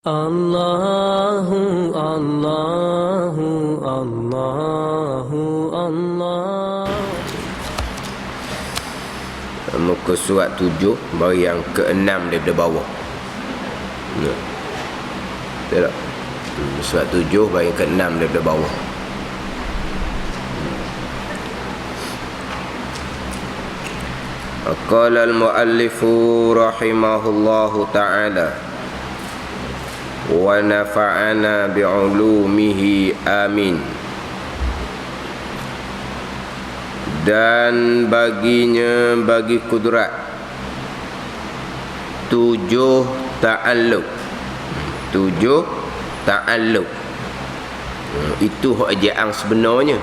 Allahu Allahu Allahu Allah. Muka surat 7 baru yang ke-6 daripada bawah. Betul tak? Surat 7 baru yang ke-6 daripada bawah. Qala al-muallifu rahimahullahu ta'ala wa nafa'ana bi'ulumihi amin. Dan baginya, bagi kudrat 7 ta'alluq. 7 ta'alluq. Itu ejaan sebenarnya.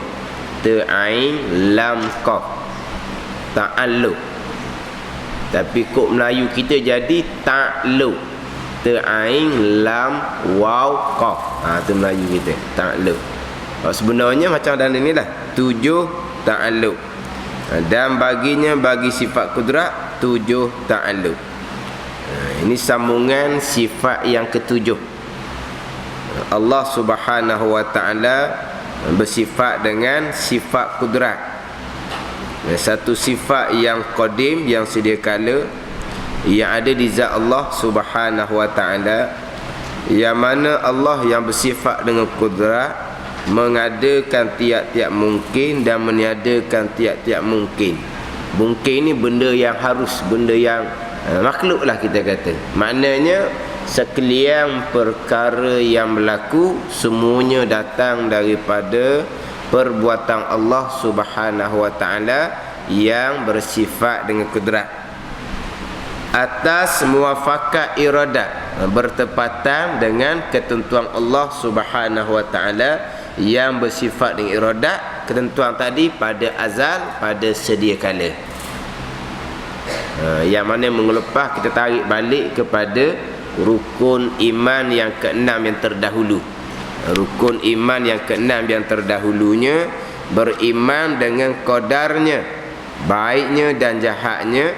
Ta'ain lam qaf. Ta'alluq. Tapi kod Melayu kita jadi ta'luq. Ta'ain lam waw qaf. Tu Melayu kita, ta'luq. Sebenarnya macam dalam ni lah, 7 ta'alluq. Dan baginya, bagi sifat kudrat 7 ta'alluq. Ini sambungan sifat yang ketujuh. Allah Subhanahu wa ta'ala bersifat dengan sifat kudrat. Satu sifat yang qadim, yang sedia kala, yang ada di zat Allah Subhanahu wa ta'ala, yang mana Allah yang bersifat dengan kudrat mengadakan tiap-tiap mungkin dan meniadakan tiap-tiap mungkin. Mungkin ni benda yang harus, benda yang makhluk lah kita kata. Maknanya sekalian perkara yang berlaku semuanya datang daripada perbuatan Allah Subhanahu wa ta'ala yang bersifat dengan kudrat, atas muafakat iradat, bertepatan dengan ketentuan Allah Subhanahu wa ta'ala yang bersifat dengan iradat. Ketentuan tadi pada azal, pada sedia kala. Yang mana mengelepah, kita tarik balik kepada rukun iman yang ke-6 yang terdahulu. Rukun iman yang ke-6 yang terdahulunya, beriman dengan qadarnya, baiknya dan jahatnya.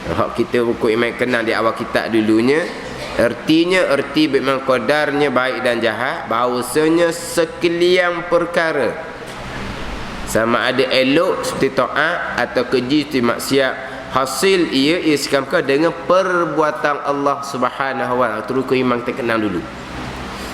Hak kita rukun iman ke-6 di awal kitab dulunya. Ertinya, erti beriman qadarnya, baik dan jahat, bahawasanya sekalian perkara, sama ada elok seperti taat atau keji seperti maksiat, hasil ia disebabkan dengan perbuatan Allah Subhanahu wa ta'ala. Rukun iman kita ke-6 dulu.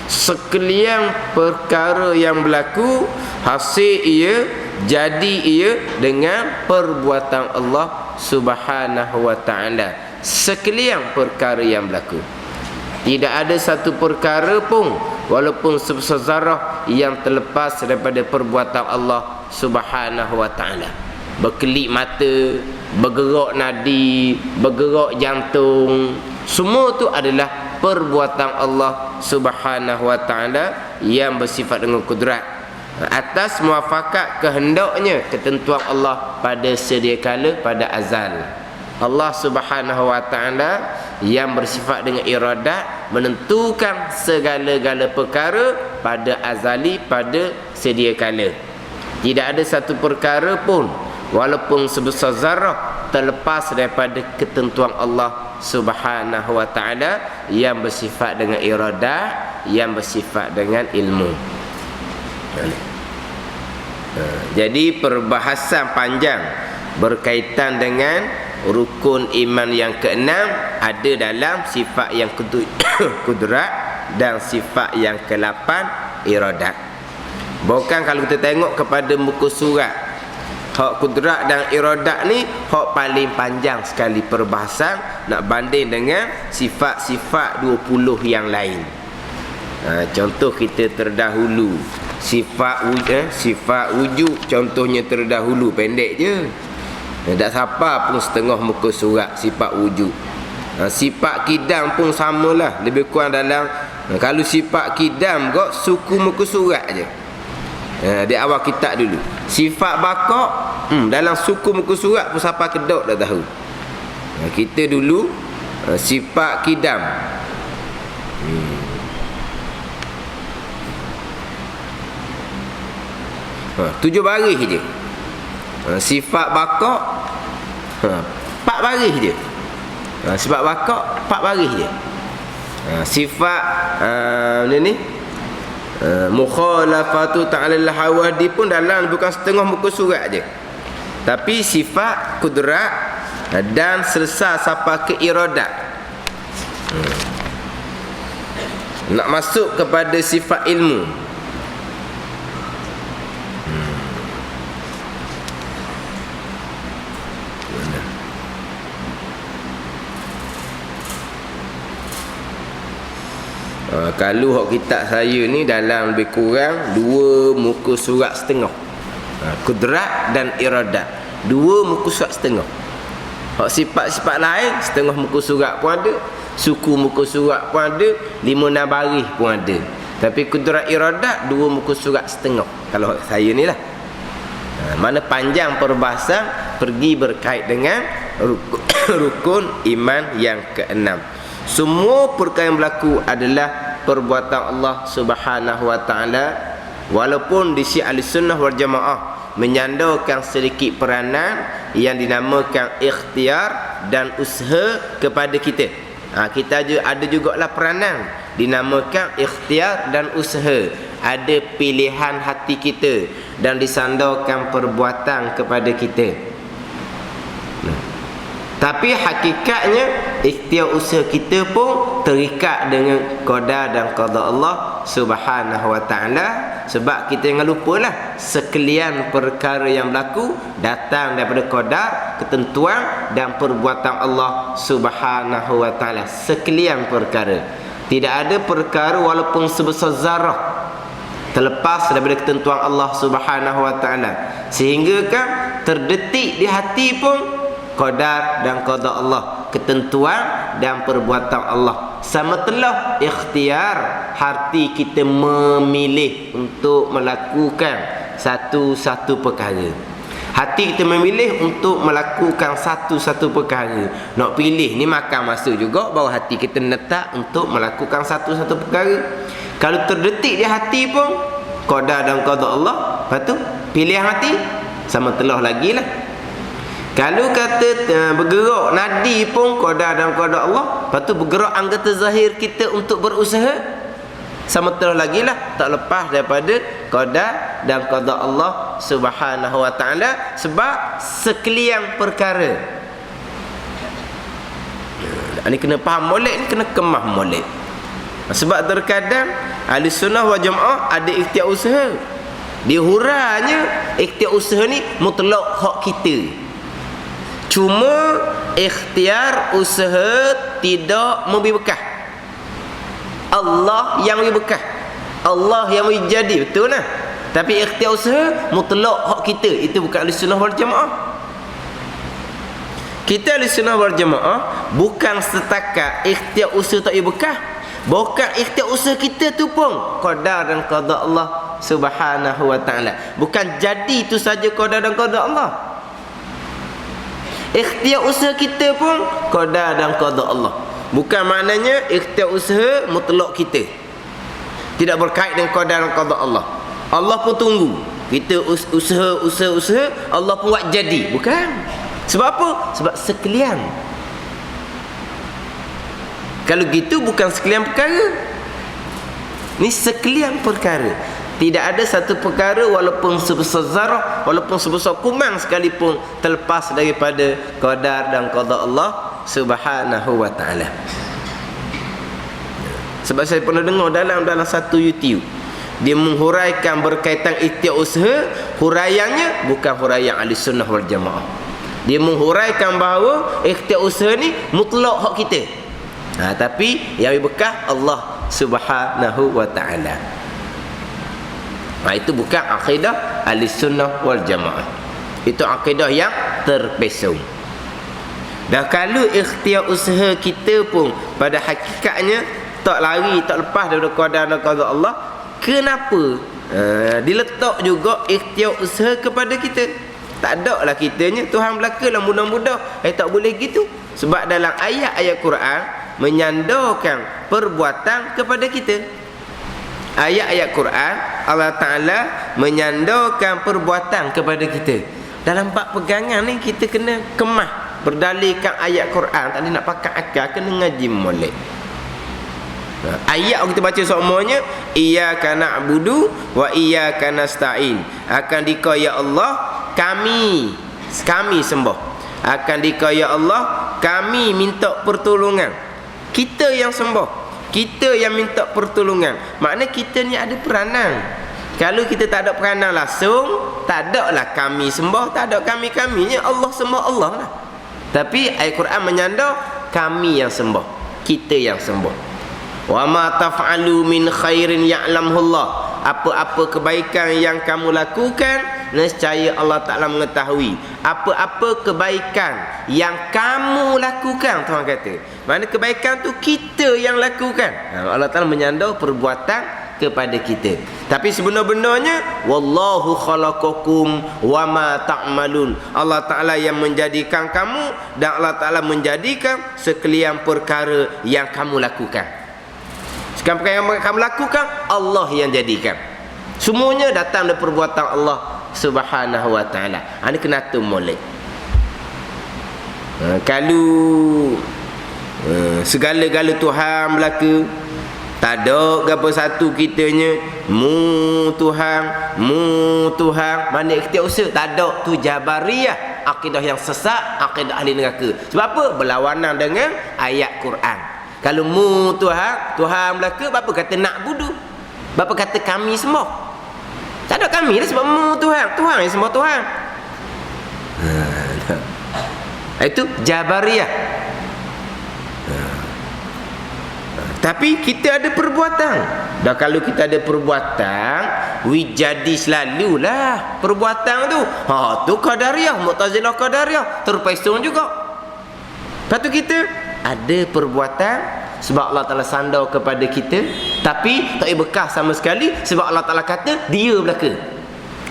Sekalian perkara yang berlaku, hasil ia, jadi ia dengan perbuatan Allah Subhanahu wa ta'ala. Sekalian perkara yang berlaku, tidak ada satu perkara pun walaupun sebesar zarah yang terlepas daripada perbuatan Allah Subhanahu wa ta'ala. Berkelip mata, bergerak nadi, bergerak jantung, semua tu adalah perbuatan Allah Subhanahu wa ta'ala yang bersifat dengan kudrat, atas muafakat kehendaknya, ketentuan Allah pada sedia kala, pada azal. Allah Subhanahu wa ta'ala yang bersifat dengan iradat, menentukan segala-gala perkara pada azali, pada sedia kala. Tidak ada satu perkara pun walaupun sebesar zarah terlepas daripada ketentuan Allah Subhanahu wa ta'ala yang bersifat dengan iradat, yang bersifat dengan ilmu. Jadi perbahasan panjang berkaitan dengan rukun iman yang ke-6 ada dalam sifat yang kudrat dan sifat yang ke-8 iradat. Bukan kalau kita tengok kepada muka surat, hak kudrat dan iradat ni hak paling panjang sekali perbahasan, nak banding dengan sifat-sifat 20 yang lain. Contoh kita terdahulu sifat wujud, contohnya terdahulu, pendek je. Tak siapa pun setengah muka surat sifat wujud. Sifat kidam pun samalah, lebih kurang dalam, kalau sifat kidam kok suku muka surat je. Di awal kitab dulu. Sifat bakok dalam suku muka surat pun siapa kedok dah tahu. Kita dulu sifat kidam. 7 baris je. Sifat bakok 4 baris je. Sifat bakok 4 baris je. Sifat ni mukhalafatu ta'alal hawadi pun dalam bukan setengah muka surat je, tapi sifat kudrat dan selesai sampai ke iradat. Nak masuk kepada sifat ilmu. Kalau hak kitab saya ni dalam lebih kurang 2 muka surat setengah. Kudrat dan iradat 2 muka surat setengah. Hak sifat-sifat lain setengah muka surat pun ada, suku muka surat pun ada, 5 baris pun ada. Tapi kudrat iradat 2 muka surat setengah. Kalau hak saya ni lah. Mana panjang perbahasan pergi berkait dengan rukun iman yang ke-6. Semua perkara yang berlaku adalah perbuatan Allah Subhanahu wa taala, walaupun di sisi Ahlussunnah wal Jamaah menyandarkan sedikit peranan yang dinamakan ikhtiar dan usaha kepada kita. Kita ada jugalah peranan dinamakan ikhtiar dan usaha. Ada pilihan hati kita dan disandarkan perbuatan kepada kita. Tapi hakikatnya ikhtiar usaha kita pun terikat dengan qada dan qada Allah Subhanahu wa taala, sebab kita jangan lupalah sekalian perkara yang berlaku datang daripada qadar, ketentuan dan perbuatan Allah Subhanahu wa taala. Sekalian perkara. Tidak ada perkara walaupun sebesar zarah terlepas daripada ketentuan Allah Subhanahu wa taala. Sehingga kan terdetik di hati pun qadar dan qada Allah, ketentuan dan perbuatan Allah. Sama telah ikhtiar, hati kita memilih untuk melakukan satu-satu perkara. Hati kita memilih untuk melakukan satu-satu perkara. Nak pilih ni makan masa juga bahawa hati kita letak untuk melakukan satu-satu perkara. Kalau terdetik di hati pun qada dan qada Allah, lepas tu pilihan hati sama telah lagi lah. Kalau kata bergerak nadi pun qada dan qada Allah, lepas tu bergerak anggota zahir kita untuk berusaha, sama terus lagi lah, tak lepas daripada qada dan qada Allah Subhanahu wa taala, sebab sekalian perkara. Ini kena faham molek, ni kena kemah molek. Sebab terkadang Ahlussunnah wal Jamaah ada ikhtiar usaha. Dihuranya ikhtiar usaha ni mutlak hak kita. Cuma ikhtiar usaha tidak memberi bekah. Allah yang memberi bekah, Allah yang memberi jadi, betul lah. Tapi ikhtiar usaha mutlak hak kita. Itu bukan Ahlussunnah wal Jamaah. Kita Ahlussunnah wal Jamaah bukan setakat ikhtiar usaha tak memberi bekah, bukan ikhtiar usaha kita tu pun qada dan qada Allah Subhanahu wa taala. Bukan jadi itu saja qada dan qada Allah. Ikhtiar usaha kita pun qada dan qada Allah. Bukan maknanya ikhtiar usaha mutlak kita, tidak berkait dengan qada dan qada Allah. Allah pun tunggu kita usaha, Allah pun buat jadi. Bukan. Sebab apa? Sebab sekalian. Kalau gitu bukan sekalian perkara. Ni sekalian perkara. Tidak ada satu perkara walaupun sebesar zarah, walaupun sebesar kumang sekalipun terlepas daripada qadar dan qada Allah Subhanahu wa taala. Sebab saya pernah dengar dalam satu YouTube, dia menghuraikan berkaitan ikhtiar usaha, huraiannya bukan huraian Ahlussunnah wal Jamaah. Dia menghuraikan bahawa ikhtiar usaha ni mutlak hak kita. Tapi yang berkah Allah Subhanahu wa taala. Itu bukan akidah Ahlussunnah wal Jamaah. Itu akidah yang terpesong. Dan kalau ikhtiar usaha kita pun pada hakikatnya tak lari, tak lepas daripada qada dan qada Allah, kenapa diletak juga ikhtiar usaha kepada kita? Tak ada lah kitanya Tuhan belakalah mudah-mudah. Tak boleh gitu. Sebab dalam ayat-ayat Quran menyandarkan perbuatan kepada kita. Ayat-ayat Quran Allah Ta'ala menyandarkan perbuatan kepada kita. Dalam bab pegangan ni kita kena kemah berdalilkan ayat Quran. Tak ada nak pakai akal, kena ngaji molek. Ayat kita baca semuanya, iyyaka na'budu wa iyyaka nasta'in. Akan dikau ya Allah kami sembah. Akan dikau ya Allah kami minta pertolongan. Kita yang sembah, kita yang minta pertolongan. Maknanya kita ni ada peranan. Kalau kita tak ada peranan langsung, tak ada lah kami sembah, tak ada kami-kaminya, Allah sembah Allah lah. Tapi ayat Quran menyandar kami yang sembah, kita yang sembah. Wa ma taf'alu min khairin ya'lamhu Allah. Apa-apa kebaikan yang kamu lakukan, nescaya Allah Ta'ala mengetahui. Apa-apa kebaikan yang kamu lakukan, Tuhan kata. Mana kebaikan tu kita yang lakukan. Allah Ta'ala menyandar perbuatan kepada kita. Tapi sebenar-benarnya wallahu khalaqakum wa ma ta'malun. Allah Ta'ala yang menjadikan kamu, dan Allah Ta'ala menjadikan sekalian perkara yang kamu lakukan. Sekarang perkara yang kamu lakukan, Allah yang jadikan. Semuanya datang dari perbuatan Allah Subhanahu wa ta'ala. Ini kena tu molek. Kalau segala-gala Tuhan berlaku, tak ada apa satu kitanya mu Tuhan. Mana kita usah tak ada tu Jabariyah, akidah yang sesat, akidah ahli neraka. Sebab apa? Berlawanan dengan ayat Quran. Kalau mu Tuhan berlaku, bapa kata nak budu, bapa kata kami sembah. Tak ada kami dah, sebab mu Tuhan yang sembah Tuhan. Itu Jabariyah. Tapi kita ada perbuatan. Dan kalau kita ada perbuatan, jadi selalulah perbuatan tu. Tu Qadariyah, Mu'tazilah Qadariyah, terpesong juga. Lepas tu kita ada perbuatan sebab Allah Ta'ala sandar kepada kita, tapi tak ada bekas sama sekali sebab Allah Ta'ala kata dia belaka.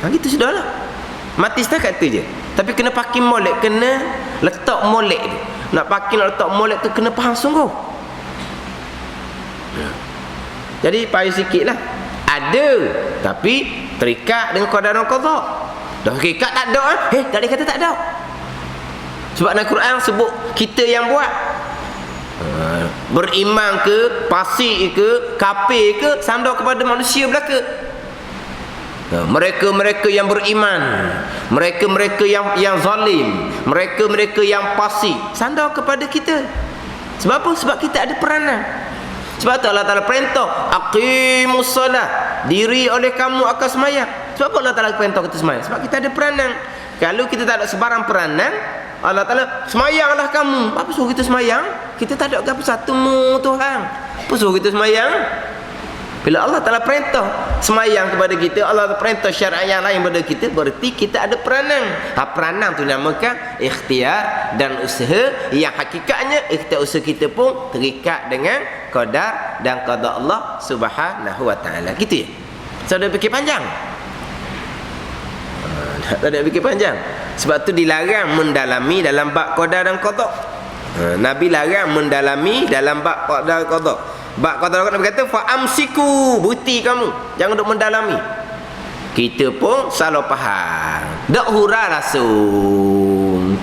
Gitu sudahlah. Mati setakat tu je. Tapi kena pakai molek, kena letak molek tu. Nak pakai, nak letak molek tu kena faham sungguh. Jadi payah sikit lah. Ada, tapi terikat dengan qadar dan qadha. Dah terikat tak ada, tak ada kata tak ada. Sebab dalam Quran sebut kita yang buat. Beriman ke, fasik ke, kafir ke, sandar kepada manusia belaka. Mereka-mereka yang beriman, mereka-mereka yang zalim, mereka-mereka yang fasik, sandar kepada kita. Sebab apa? Sebab kita ada peranan. Sebab tu Allah Ta'ala perintah aqimus solat, diri oleh kamu akan semayang. Sebab apa Allah Ta'ala perintah kita semayang? Sebab kita ada peranan. Kalau kita tak ada sebarang peranan, Allah Ta'ala semayanglah kamu. Apa suruh kita semayang? Kita tak ada apa satu mu Tuhan. Apa suruh kita semayang? Bila Allah Ta'ala perintah semayang kepada kita, Allah Ta'ala perintah syariat yang lain kepada kita, berarti kita ada peranan. Peranan tu namakan ikhtiar dan usaha, yang hakikatnya ikhtiar usaha kita pun terikat dengan qadar dan qada Allah Subhanahu wa ta'ala. Gitu ya. Saya dah fikir panjang. Tak ada fikir panjang. Sebab tu dilarang mendalami dalam bab qadar dan qada. Nabi larang mendalami dalam bab qadar dan qada. Bab qadar dan qada, Nabi kata fa amsiku, berhenti kamu, jangan duk mendalami. Kita pun salah faham. Dak hura langsung.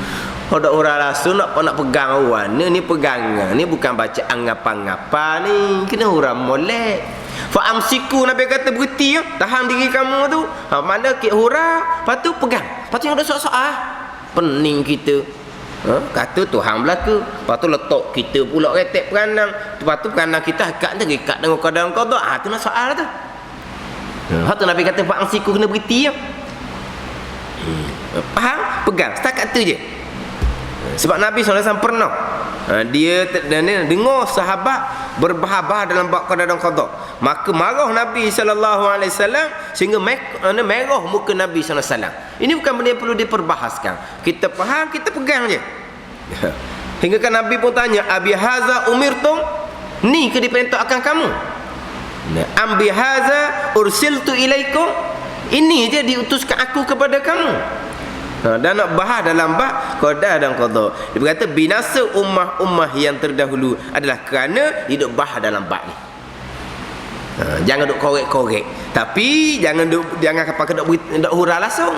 Dak hura langsung nak pegang orang. Ni pegangan. Ni bukan bacaan ngapa-ngapa ni. Kena hura molek. Fa amsiku, Nabi kata berhenti ya. Tahan diri kamu tu. Mana kek hura, lepas tu pegang. Lepas tu yang ada soal-soal. Pening kita. Kata Tuhan belaka. Lepas tu letak kita pula retek peranang. Lepas tu peranang kita akad terikat dengan qadar dan qada. Tu nak soal tu. Lepas tu Nabi kata fa amsiku, kena berhenti ya. Faham? Pegang. Setakat tu je. Sebab Nabi SAW pernah dia dengar sahabat berbahar-bahar dalam bab qada dan qada. Maka marah Nabi SAW sehingga merah muka Nabi SAW. Ini bukan benda yang perlu diperbahaskan. Kita faham, kita pegang je. Hingga kan Nabi pun tanya, abi haza umirtum, ni ke diperintah akan kamu? Ambi haza ursiltu ilaikum, ini je diutuskan aku kepada kamu. Dan nak bahas dalam bab qada dan qada. Dia berkata binasa ummah-ummah yang terdahulu adalah kerana hidup bahas dalam bab ni. Jangan duk korek-korek. Tapi jangan pakai duk hura langsung.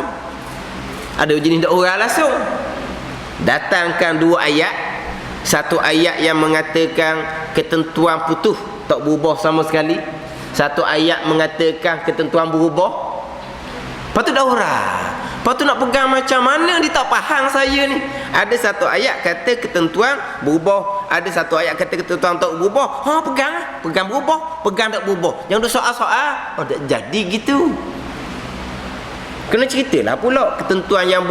Ada jenis duk hura langsung. Datangkan dua ayat. Satu ayat yang mengatakan ketentuan putus, tak berubah sama sekali. Satu ayat mengatakan ketentuan berubah. Lepas tu dah hurah. Lepas tu nak pegang macam mana, dia tak faham saya ni. Ada satu ayat kata ketentuan berubah, ada satu ayat kata ketentuan tak berubah. Pegang lah. Pegang berubah, pegang tak berubah. Yang ada soal-soal, tak jadi gitu. Kena ceritalah pula ketentuan yang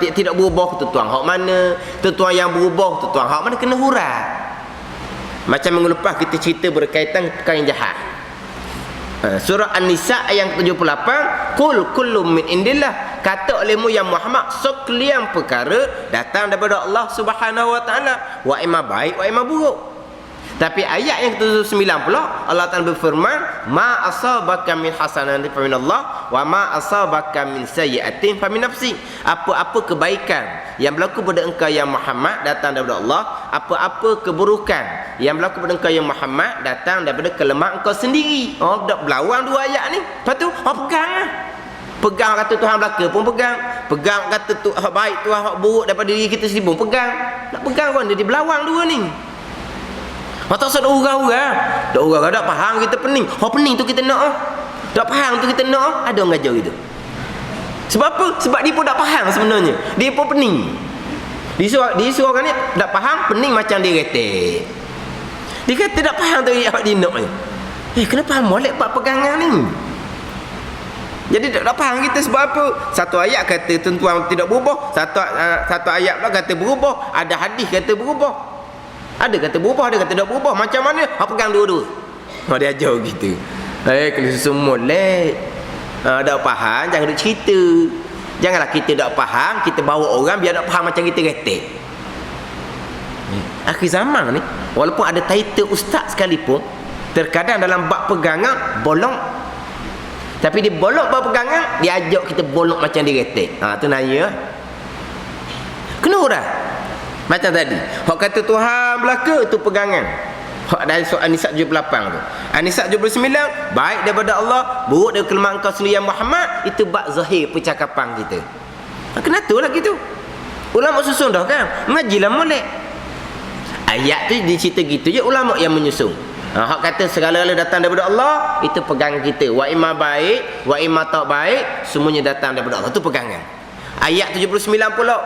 tidak berubah, ketentuan hak mana, ketentuan yang berubah, ketentuan hak mana, kena hurah. Macam minggu lepas kita cerita berkaitan perkara yang jahat. Surah An-Nisa ayat 78, qul kullum min indillah, kata olehmu yang Muhammad, sekalian perkara datang daripada Allah Subhanahu wa taala, wa imma baik wa imma buruk. Tapi ayat yang ke-79 pula Allah Taala berfirman, ma asabaka min hasanatin fa min Allah wa ma asabaka min sayyi'atin fa min nafsi. Apa-apa kebaikan yang berlaku pada engkau yang Muhammad datang daripada Allah, apa-apa keburukan yang berlaku pada engkau yang Muhammad datang daripada kelemahan engkau sendiri. Dak berlawan dua ayat ni. Lepas tu pegang lah. Pegang kata Tuhan belaka pun pegang. Pegang kata tu hak baik, Tuhan hak buruk daripada diri kita sendiri pun pegang. Nak pegang kan dia berlawan dua ni. Tak usah dah urang-urang. Dah urang dah faham kita pening. Pening tu kita nak. Tak faham tu kita nak. Ada orang ajar gitu. Sebab apa? Sebab dia pun tak faham sebenarnya. Dia pun pening. Dia orang ni tak faham, pening macam dia retek. Dia kata tak faham tu apa dia nak ni. Kenapa molek pak pegangan ni? Jadi tak faham kita sebab apa? Satu ayat kata tentuan tidak berubah, satu ayat pula kata berubah, ada hadis kata berubah. Ada kata berubah, ada kata tak berubah. Macam mana? Pegang dua-dua. Dia ajar gitu. Kena susun molek. Tak faham, jangan duk cerita. Janganlah kita tak faham, kita bawa orang biar tak faham macam kita retek. Akhir zaman ni, walaupun ada title ustaz sekalipun, terkadang dalam bab pegangan bolong. Tapi dia bolong bab pegangan, dia ajak kita bolong macam dia retek. Tu nanya. Kena orang. Macam tadi, hak kata Tuhan belaka tu pegangan. Hak dari surah An-Nisa 78 tu. An-Nisa 79, baik daripada Allah, buruk daripada kelemahan engkau sendiri yang Muhammad, itu bab zahir percakapan kita. Kenapa lah gitu? Ulama susun dah kan? Mengajilah molek. Ayat tu dicerita gitu je, ulama yang menyusun. Hak kata segala-gala datang daripada Allah, itu pegangan kita. Wa imma baik, wa imma tak baik, semuanya datang daripada Allah. Itu pegangan. Ayat 79 pula,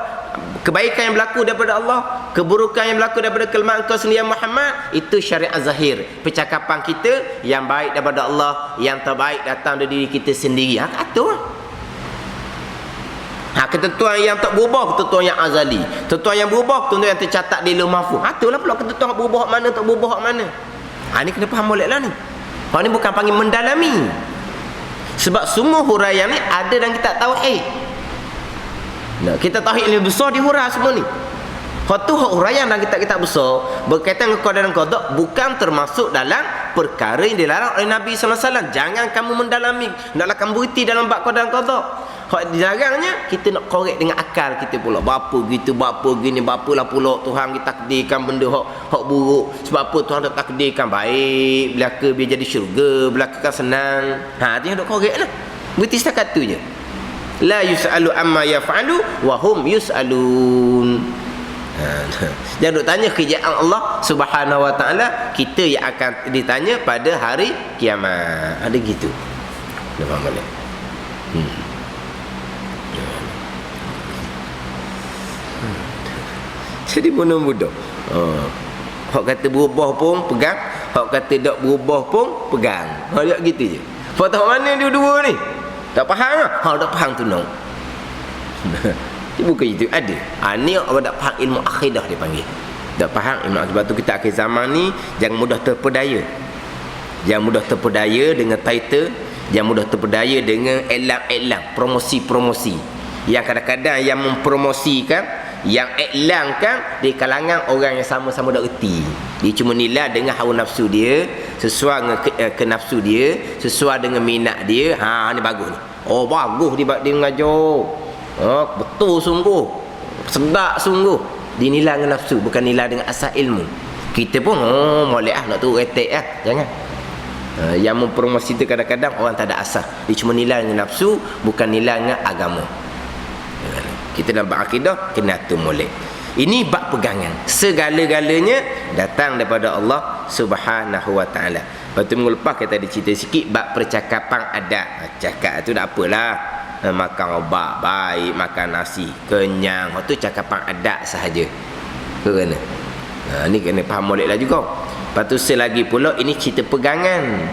kebaikan yang berlaku daripada Allah, keburukan yang berlaku daripada kelemahan engkau sendiri Muhammad, itu syariat zahir. Percakapan kita yang baik daripada Allah, yang terbaik datang dari diri kita sendiri. Kata ketentuan yang tak berubah, ketentuan yang azali. Ketentuan yang berubah, ketentuan yang tercatat di Lauh Mahfuz. Itulah pula ketentuan berubah mana, tak berubah mana. Ni kena faham molek lah ni. Ni bukan panggil mendalami. Sebab semua huraian ni ada dalam kitab tauhid. Kita tauhid lebih besar di hurah semua ni. Hak tu hak huraian dalam kitab-kitab besar berkaitan dengan qada dan qada bukan termasuk dalam perkara yang dilarang oleh Nabi sallallahu alaihi wasallam. Jangan kamu mendalami, naklah kamu berhenti dalam bab qada dan qada. Hak dilarangnya kita nak korek dengan akal kita pula. Bapa gitu, bapa gini, bapalah pula Tuhan kita takdirkan benda hak buruk. Sebab apa Tuhan tak takdirkan baik, belaka biar jadi syurga, belaka kan senang. Dia nak koreklah. Berhenti setakat tu je. La yus'alu amma yaf'alu wa hum yus'alun. Jangan duk tanya kerjaan Allah Subhanahu wa taala, kita yang akan ditanya pada hari kiamat. Ada gitu. Dah faham tak? Jadi bodoh-bodoh. Hak kata berubah pun pegang, hak kata tak berubah pun pegang. Dia gitu je. Patah mana dua-dua ni? Tak faham lah. Tak faham tu no. Dia bukan itu. Ada. Ni orang tak faham ilmu akidah dia panggil. Tak faham ilmu akidah. Sebab tu kita akhir zaman ni jangan mudah terpedaya. Jangan mudah terpedaya dengan title. Jangan mudah terpedaya dengan iklan-iklan, promosi-promosi. Yang kadang-kadang yang mempromosikan, yang iklankan di kalangan orang yang sama-sama dah erti. Dia cuma nilai dengan hawa nafsu dia, sesuai dengan ke nafsu dia, sesuai dengan minat dia. Ni bagus ni. Bagus dia mengajar. Betul sungguh. Sedap sungguh. Dinilai dengan nafsu, bukan nilai dengan asal ilmu. Kita pun molek nak tu retek jangan. Yang mempromosi itu kadang-kadang orang tak ada asas. Dia cuma nilai dengan nafsu, bukan nilai dengan agama. Kita dalam berakidah kena tu molek. Ini bab pegangan. Segala-galanya datang daripada Allah Subhanahu wa taala. Lepas tu minggu lepas kita ada cerita sikit bab percakapan adat. Cakap tu tak apalah. Makan obat baik, makan nasi kenyang. Lepas tu cakapan adat sahaja. Kerana ni kena faham molek lah juga. Lepas tu selagi pula ini cerita pegangan.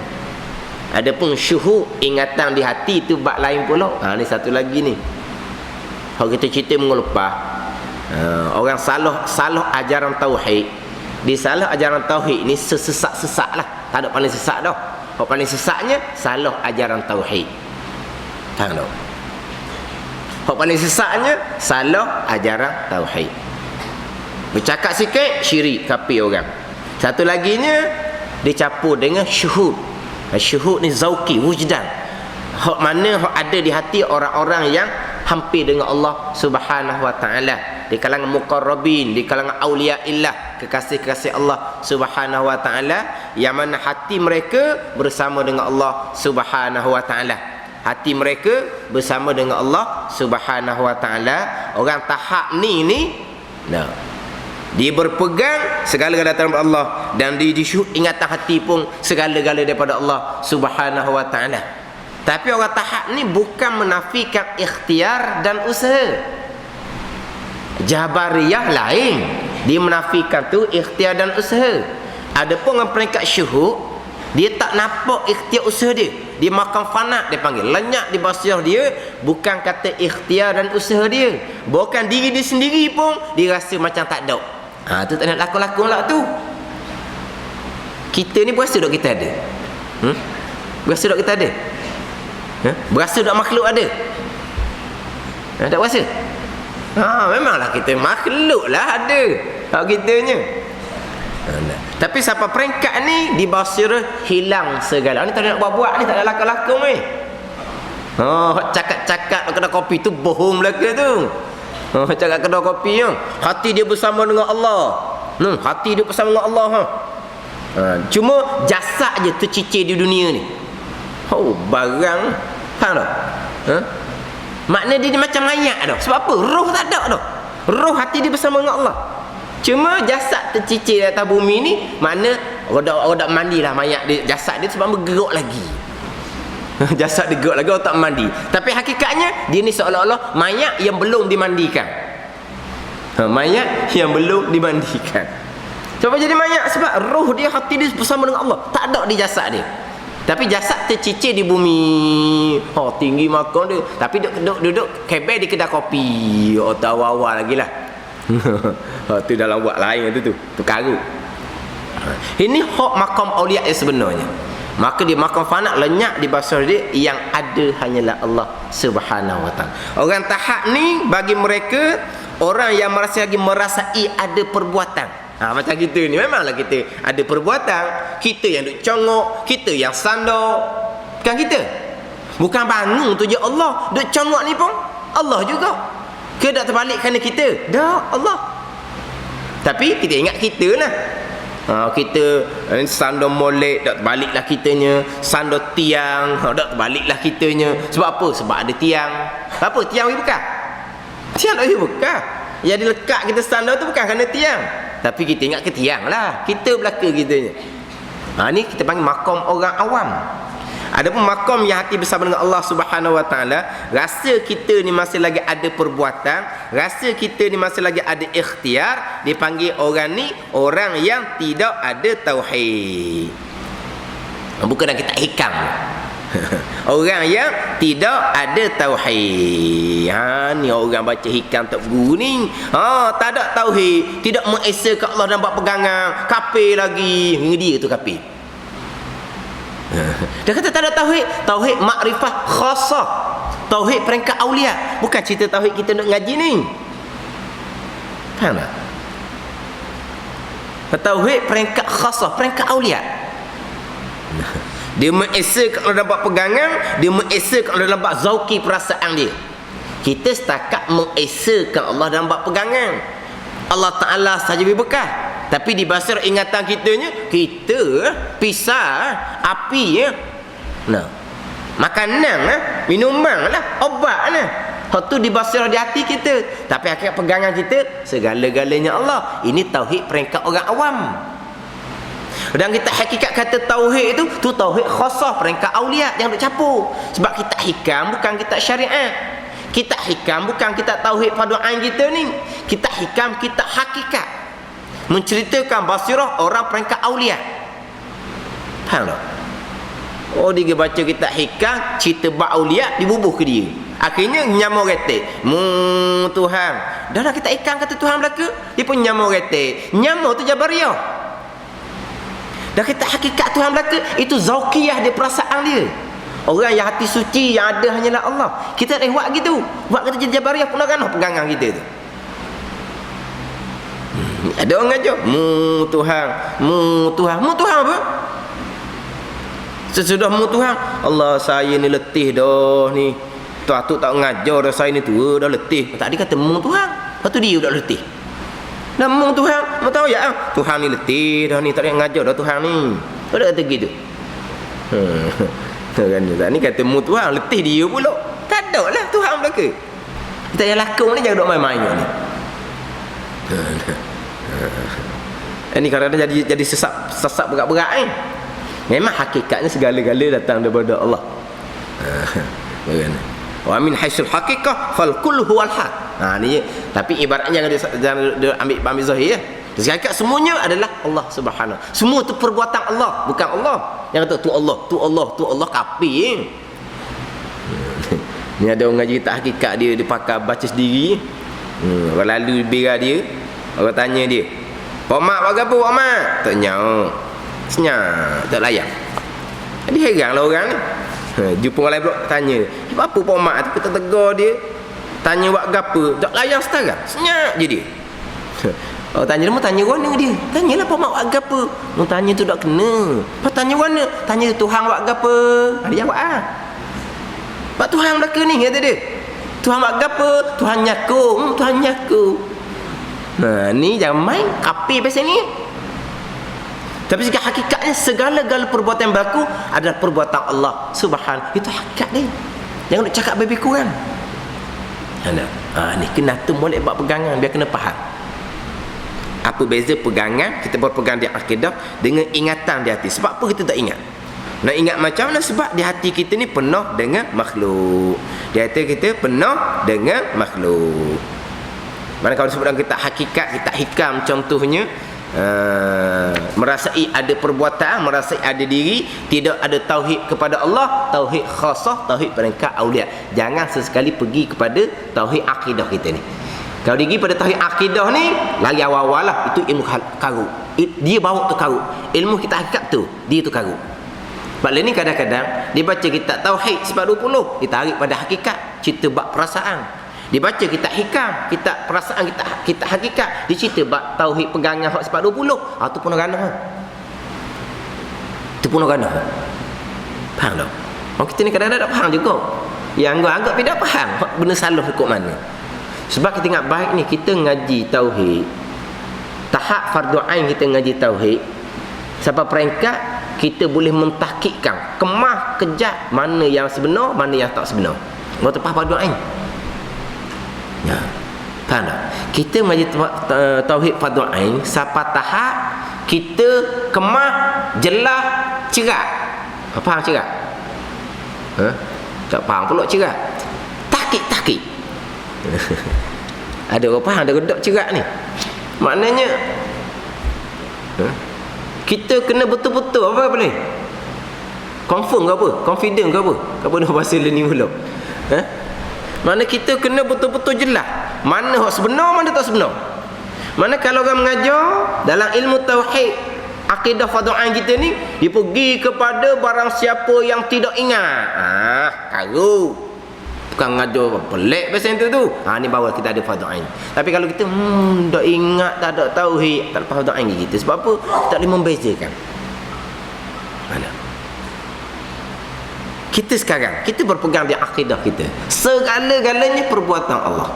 Adapun syuhud, ingatan di hati tu bab lain pula. Ni satu lagi ni. Kalau kita cerita minggu lepas, orang salah ajaran tauhid. Di salah ajaran tauhid ni sesak lah. Tak ada paling sesak dah. Kalau paling sesaknya salah ajaran tauhid. Faham tak? Kalau paling sesaknya salah ajaran tauhid. Bercakap sikit syirik, kafir orang. Satu laginya dicampur dengan syuhud. Syuhud ni zauqi, wujdan. Hak mana hak ada di hati orang-orang yang hampir dengan Allah Subhanahu wa taala, di kalangan muqarrabin, di kalangan auliya illah, kekasih-kekasih Allah Subhanahu wa taala, yang mana hati mereka bersama dengan Allah Subhanahu wa taala. Hati mereka bersama dengan Allah Subhanahu wa taala. Orang tahap ni dia berpegang segala-galanya daripada Allah, dan di syuhud ingatan hati pun segala-galanya daripada Allah Subhanahu wa taala. Tapi orang tahap ni bukan menafikan ikhtiar dan usaha. Jabariyah lain, dia menafikan tu ikhtiar dan usaha. Adapun dengan peringkat syuhud, dia tak nampak ikhtiar usaha dia. Dia makan fanat, dia panggil lenyap di basirah dia. Bukan kata ikhtiar dan usaha dia, bahkan diri dia sendiri pun dia rasa macam tak ada. Tu tak nak lakon-lakon lah tu. Kita ni berasa tak kita ada? Berasa tak kita ada? Berasa tak makhluk ada? Tak berasa? Memanglah kita makhluk lah ada. Tak kitanya. Tapi sampai peringkat ni di basirah hilang segala. Ni tak ada nak buat-buat ni, tak ada lakon-lakon ni. Cakap-cakap kedai kopi tu bohong belaka tu. Cakap kedai kopi hati dia bersama dengan Allah. Hati dia bersama dengan Allah. Cuma jasad je tercicir di dunia ni. Barang. Faham tak? Makna dia macam mayat dah. Sebab apa? Roh tak ada dah. Roh hati dia bersama dengan Allah. Cuma jasad tercicir di atas bumi ni, makna orang tak mandilah mayat dia, jasad dia sebab bergerak lagi. Jasad dia gerak lagi, orang tak mandi. Tapi hakikatnya dia ni seolah-olah mayat yang belum dimandikan. Mayat yang belum dimandikan. Sebab jadi mayat? Sebab roh dia, hati dia bersama dengan Allah. Tak ada di jasad dia. Tapi jasad tercicir di bumi. Tinggi makan dia. Tapi duduk kebel di kedai kopi. Tak awal-awal lagi lah. Tu dalam buat lain tu perkara. Ini hak makam auliya yang sebenarnya. Maka dia makam fanat, lenyap di basirah dia, yang ada hanyalah Allah Subhanahu wa taala. Orang tahap ni bagi mereka orang yang lagi merasai ada perbuatan. Macam kita ni memanglah kita ada perbuatan. Kita yang duk congok, kita yang sandar. Bukan kita. Bukan bangun tu je Allah. Duk congok ni pun Allah juga. Ke tak terbalik kerana kita? Dah, Allah. Tapi kita ingat kita lah. Kita sandar molek, tak terbaliklah kitanya. Sandar tiang, tak terbaliklah kitanya. Sebab apa? Sebab ada tiang. Apa? Tiang bagi bekal? Tiang tak bagi bekal. Jadi lekat kita sandar tu bukan kerana tiang. Tapi kita ingat ke tiang lah. Kita belaka kitanya. Ni kita panggil makom orang awam. Adapun makom yang hati bersama dengan Allah Subhanahu wa taala, rasa kita ni masih lagi ada perbuatan, rasa kita ni masih lagi ada ikhtiar, dipanggil orang ni orang yang tidak ada tauhid. Bukan dalam kitab hikam. Orang yang tidak ada tauhid. Ni orang baca hikam tak guru ni. Tak ada tauhid, tidak mengesakan Allah dan buat pegangan, kafir lagi. Dia tu kafir. Dia kata tak ada tauhid. Tauhid makrifah khasah, tauhid peringkat aulia. Bukan cerita tauhid kita nak ngaji ni. Faham tak? Tauhid peringkat khasah, peringkat aulia. Dia mengesakan Allah dapat pegangan, dia mengesakan Allah dapat zauqi perasaan dia. Kita setakat mengesakan Allah dalam bab pegangan. Allah Ta'ala sahaja beri bekal. Tapi di basirah ingatan kitanya, kita pisah api makanan minuman lah, obat lah. Hak tu dibasirah di hati kita. Tapi hakikat pegangan kita segala-galanya Allah. Ini tauhid peringkat orang awam. Dan kita hakikat kata tauhid itu tu tauhid khasah peringkat aulia yang duk campur. Sebab kita hikam bukan kita syariat. Kita hikam bukan kita tauhid fardu ain kita ni. Kita hikam kita hakikat. Menceritakan basirah orang peringkat aulia. Faham tak? Oh dia baca kita hikam cerita bab aulia dibubuh ke dia. Akhirnya nyamuk retek. Tuhan. Dah lah kita ikan kata Tuhan belaka. Dia pun nyamuk retek. Nyamuk tu Jabariyah. Dah kita hakikat Tuhan belaka. Itu zauqiyah dia, perasaan dia. Orang yang hati suci yang ada hanyalah Allah. Kita tak buat gitu. Buat kata jadi Jabariyah pun kan pegangan kita tu. Ada orang aja. Tuhan. Mu Tuhan apa? Sesudah mu Tuhan. Allah saya ni letih dah ni. Tu tak ngajar dah, saya ni tua dah letih. Tak dia kata mu Tuhan. Lepas tu dia dah letih. Dah mu Tuhan, mu tahu ya Tuhan ni letih dah ni, tak ada ngajar dah Tuhan ni. Kau dah kata gitu. Kan ni kata mu Tuhan, letih dia pula. Tak ada lah Tuhan belaka. Kita yang lakung ni jangan duk main-main ni. Ini kadang-kadang jadi sesat berat-berat kan. Memang hakikatnya segala-gala datang daripada Allah. Bagaimana? Wa min haisul haqiqah fal kullu huwal haq. Ni tapi ibaratnya jangan ambil zahir ya. Hakikat semuanya adalah Allah Subhanahu. Semua tu perbuatan Allah, bukan Allah. Yang kata tu Allah kafir. Ni ada orang ngaji tak hakikat dia pakai baca sendiri. Orang lalu bira dia, orang tanya dia, "Pak mak buat apa, Pak mak?" Tak nyaw. Senyap, tak layak. Jadi heranlah orang ni. Jumpa orang lain pula tanya, apa Pak Mak tu kita tegur dia, tanya buat gapo, tak layan setara, senyap je dia. Oh tanya dia, mau tanya mana dia, tanyalah Pak Mak buat gapo, mau tanya tu tak kena. Pak tanya mana, tanya Tuhan buat gapo, dia jawab Pak Tuhan belaka ni kata dia, Tuhan buat gapo, Tuhan nyaku, Tuhan nyaku. Ni jangan main kafir pasal ni. Tapi hakikatnya segala-gala perbuatan yang berlaku adalah perbuatan Allah Subhanahu. Itu hakikat dia. Jangan nak cakap lebih kurang. Ni kena molek buat pegangan biar kena faham. Apa beza pegangan kita berpegang di akidah dengan ingatan di hati? Sebab apa kita tak ingat? Nak ingat macam mana? Sebab di hati kita ni penuh dengan makhluk. Di hati kita penuh dengan makhluk. Mana kalau sebutkan kita hakikat, kita hikam contohnya, merasai ada perbuatan, merasai ada diri, tidak ada tauhid kepada Allah, tauhid khasah, tauhid peringkat aulia. Jangan sesekali pergi kepada tauhid akidah kita ni. Kalau pergi pada tauhid akidah ni, lari awal-awal lah, itu ilmu karut. Dia bawa tu karut. Ilmu kita hakikat tu, dia tu karut. Sebab ni kadang-kadang dia baca kitab tauhid sebab 20, ditarik pada hakikat, cerita bab perasaan. Dibaca kitab hikam, kitab perasaan, kita hakikat, dicerita bab tauhid pegangan hak sebab 20. Tu pun ranah. Itu pun ranah. Faham tak? Orang kita ni kadang-kadang tak faham juga. Yang anggap tidak faham benda salah ikut mana. Sebab kita ingat baik ni, kita ngaji tauhid, tahap fardu ain kita ngaji tauhid, sampai peringkat kita boleh mentahkikkan, kemah kejat mana yang sebenar, mana yang tak sebenar. Waktu fardu ain. Ya. Faham tak? Kita mengaji tauhid fardu ain sampai tahap kita kemah jelas cerak. Faham cerak? Tak faham pula cerak. Takik. Ada orang faham ada redok cerak ni. Maknanya kita kena betul-betul apa ni? Confirm ke apa? Confident ke apa? Apa dah bahasa ni pula? Mana kita kena betul-betul jelas mana hak sebenar, mana tak sebenar. Mana kalau orang mengajar dalam ilmu tauhid akidah fardu ain kita ni, dia pergi kepada barang siapa yang tidak ingat. Karut. Bukan ngajar pelik pasal tu. Ni bawa kita ada fardu ain. Tapi kalau kita tak ingat, tak ada tauhid, tak ada fardu ain kita. Sebab apa? Tak boleh membezakan. Mana? Kita sekarang, kita berpegang di akidah kita. Segala-galanya perbuatan Allah.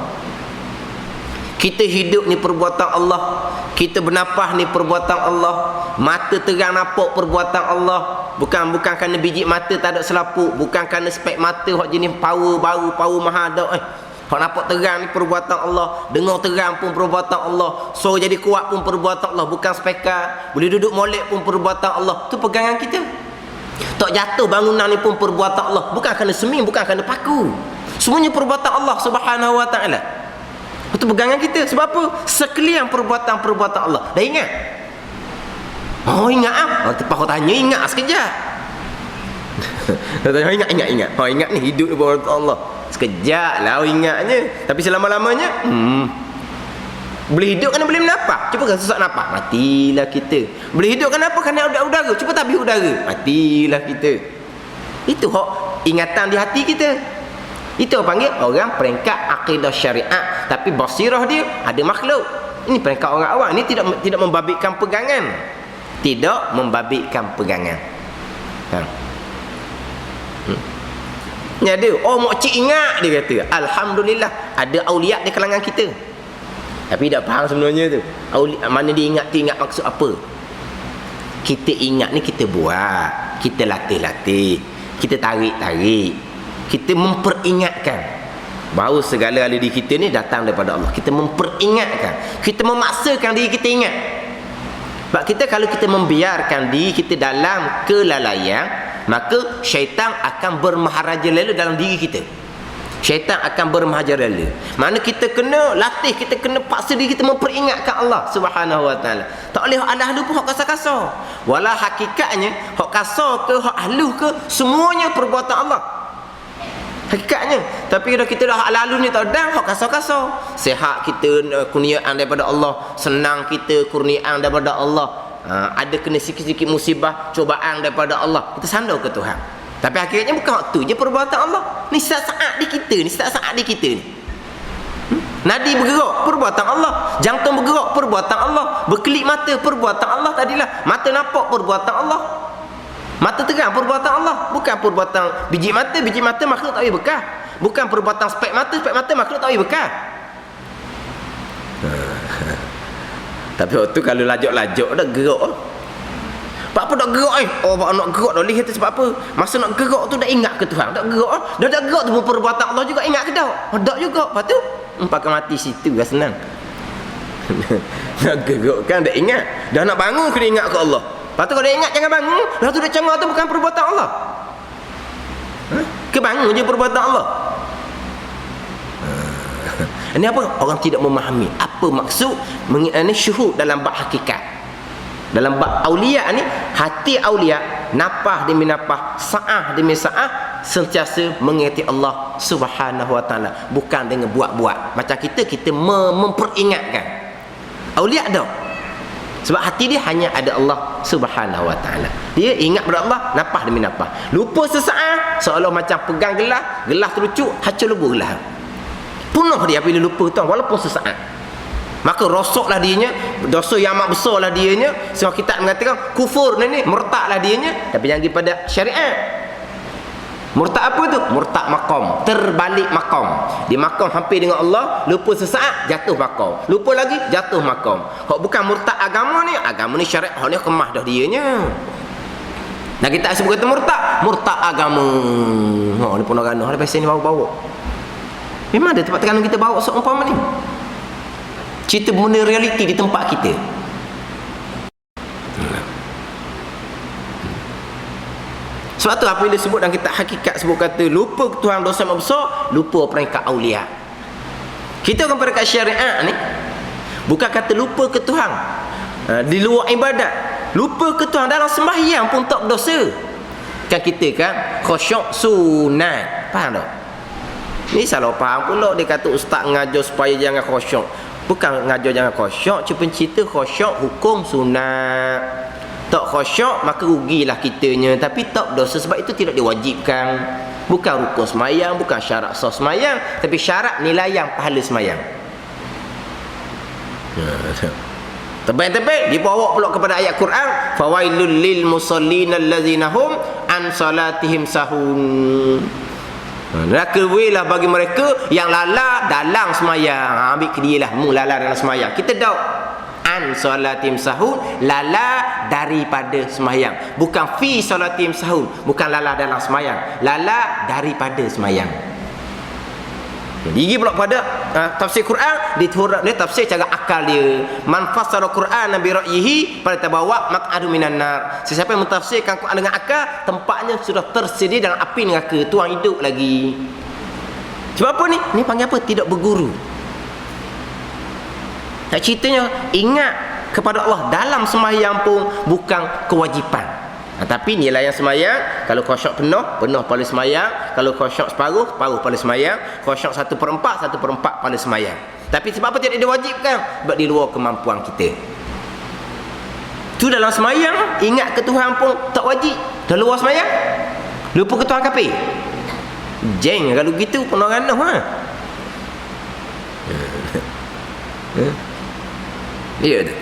Kita hidup ni perbuatan Allah. Kita bernafas ni perbuatan Allah. Mata terang nampak perbuatan Allah. Bukan kerana biji mata tak ada selaput. Bukan kerana spek mata hak jenis power baru, power mahal dak. Hak nampak terang ni perbuatan Allah, dengar terang pun perbuatan Allah, suara jadi kuat pun perbuatan Allah, bukan spekar. Boleh duduk molek pun perbuatan Allah. Tu pegangan kita. Tak jatuh bangunan ni pun perbuatan Allah, bukan kerana seming, bukan kerana paku. Semuanya perbuatan Allah Subhanahu wa taala. Itu pegangan kita. Sebab apa? Sekalian perbuatan-perbuatan Allah. Dah ingat? Oh, ingat ah. Lepas kau tanya, ingat sekejap. Ingat. Oh, ingat ni hidup di bawah Allah. Sekejap lah ingatnya. Tapi selama-lamanya boleh hidup kerana boleh menafas. Cuba kan sesak nafas, matilah kita. Boleh hidup kenapa? Kerana ada udara. Cuba tabih udara, matilah kita. Itu hak ingatan di hati kita. Itu panggil orang peringkat akidah syariat, tapi basirah dia ada makhluk. Ini peringkat orang awam. Ini tidak membabitkan pegangan. Tidak membabitkan pegangan. Ni ada, oh mokcik ingat, dia kata alhamdulillah ada aulia di kalangan kita. Tapi tak faham sebenarnya tu. Aulia mana dia ingat tu, ingat maksud apa? Kita ingat ni kita buat, kita latih-latih, kita tarik-tarik, kita memperingatkan bahawa segala diri kita ni datang daripada Allah. Kita memperingatkan, kita memaksakan diri kita ingat. Sebab kita kalau kita membiarkan diri kita dalam kelalaian, maka syaitan akan bermaharajalela dalam diri kita. Syaitan akan bermaharajalela. Mana kita kena latih, kita kena paksa diri kita memperingatkan Allah Subhanahu wa taala. Tak boleh hak ahlu pun hak kasar-kasar. Walau hakikatnya hak kasar ke hak ahlu ke, semuanya perbuatan Allah. Hakikatnya. Tapi kalau kita dah hak lalu ni tak ada, hak kasar-kasar. Sihat kita kurniaan daripada Allah, senang kita kurniaan daripada Allah. Ada kena sikit-sikit musibah, cobaan daripada Allah, kita sandar ke Tuhan. Tapi akhirnya bukan waktu je perbuatan Allah. Ni saat-saat di kita ni, saat-saat di kita ni. Nadi bergerak, perbuatan Allah. Jantung bergerak, perbuatan Allah. Berkelip mata, perbuatan Allah tadilah. Mata nampak, perbuatan Allah. Mata terang, perbuatan Allah. Bukan perbuatan biji mata makhluk tak boleh bekah. Bukan perbuatan spek mata makhluk tak boleh bekah. Tapi waktu kalau lajak-lajak dah gerak. Pak apa nak gerak Oh, pak nak gerak dah lihat tu sebab apa? Masa nak gerak tu dah ingat ke Tuhan? Tak gerak dah gerak tu pun perbuatan Allah juga, ingat ke tak? Tak juga. Lepas tu pakai mati situ dah senang. Nak gerak kan dah ingat. Dah nak bangun kena ingat ke Allah. Lepas tu kalau dah ingat jangan bangun. Dah tu dah cengah tu bukan perbuatan Allah. Kebangun je perbuatan Allah. Ini apa? Orang tidak memahami apa maksud mengenai syuhud dalam bab hakikat. Dalam bab aulia ni, hati aulia napah demi napah, saah demi saah sentiasa mengingati Allah Subhanahu wa taala, bukan dengan buat-buat. Macam kita memperingatkan. Aulia dah. Sebab hati dia hanya ada Allah Subhanahu wa taala. Dia ingat pada Allah napah demi napah. Lupa sesaat seolah macam pegang gelas terucuk, hancur lebur gelas. Punah dia bila lupa tuan walaupun sesaat. Maka rosaklah dianya, dosa yang amat besarlah dianya. Sebab kita mengatakan kufur ni murtadlah dianya, tapi jangan pada syariat. Murtad apa tu? Murtad maqam, terbalik maqam. Di maqam hampir dengan Allah, lupa sesaat jatuh maqam. Lupa lagi jatuh maqam. Hak bukan murtad agama ni syariat, hak ni kemah dah dianya. Nah kita sebut kata murtad agama. Ha ni pun orang ada pasal ni bawa-bawa. Memang ada tempat tekanan kita bawa seumpama ni. Cerita benda realiti di tempat kita. Sebab tu apabila sebut dalam kitab hakikat sebut kata lupa Tuhan dosa yang besar, lupa peringkat aulia. Kita akan peringkat syariat ni bukan kata lupa ke Tuhan di luar ibadat, lupa ke Tuhan dalam sembahyang pun tak dosa. Kan kita kan khusyuk sunat. Faham tak? Ni salah faham pula dia kata ustaz ngajar supaya jangan khusyuk. Bukan ngajar jangan khusyuk, cuma cerita khusyuk hukum sunat. Tak khusyuk maka rugilah kitanya, tapi tak dosa sebab itu tidak diwajibkan. Bukan rukun semayang, bukan syarat sah semayang, tapi syarat nilayang pahala semayang. Tebal-tebal dibawa pula kepada ayat Quran, fawailul lil musallin allazina hum an salatihim sahun. Neraka lah bagi mereka yang lala dalam semayang. Ambil ke dia lah, mu lala dalam semayang. Kita tahu an salatim sahun, lala daripada semayang. Bukan fi salatim sahun, bukan lala dalam semayang, lala daripada semayang. Diri pula pada tafsir Quran, dia tafsir cara akal dia. Man fassara Quran bi ra'yihi falatabawa maq'adu minan nar. Sesiapa yang mentafsirkan Quran dengan akal, tempatnya sudah tersedia dalam api neraka, tuang hidup lagi. Sebab apa ni? Ni panggil apa? Tidak berguru. Tak ceritanya ingat kepada Allah dalam sembahyang pun bukan kewajipan. Tapi nilai yang semayang, kalau khusyuk penuh pada semayang, kalau khusyuk separuh pada semayang, khusyuk 1/4 pada semayang. Tapi sebab apa tidak diwajibkan? Sebab di luar kemampuan kita. Tu dalam semayang ingat ke Tuhan pun tak wajib. Dah luar semayang lupa ke Tuhan kafir. Jeng kalau gitu pun orang noh Ya tu.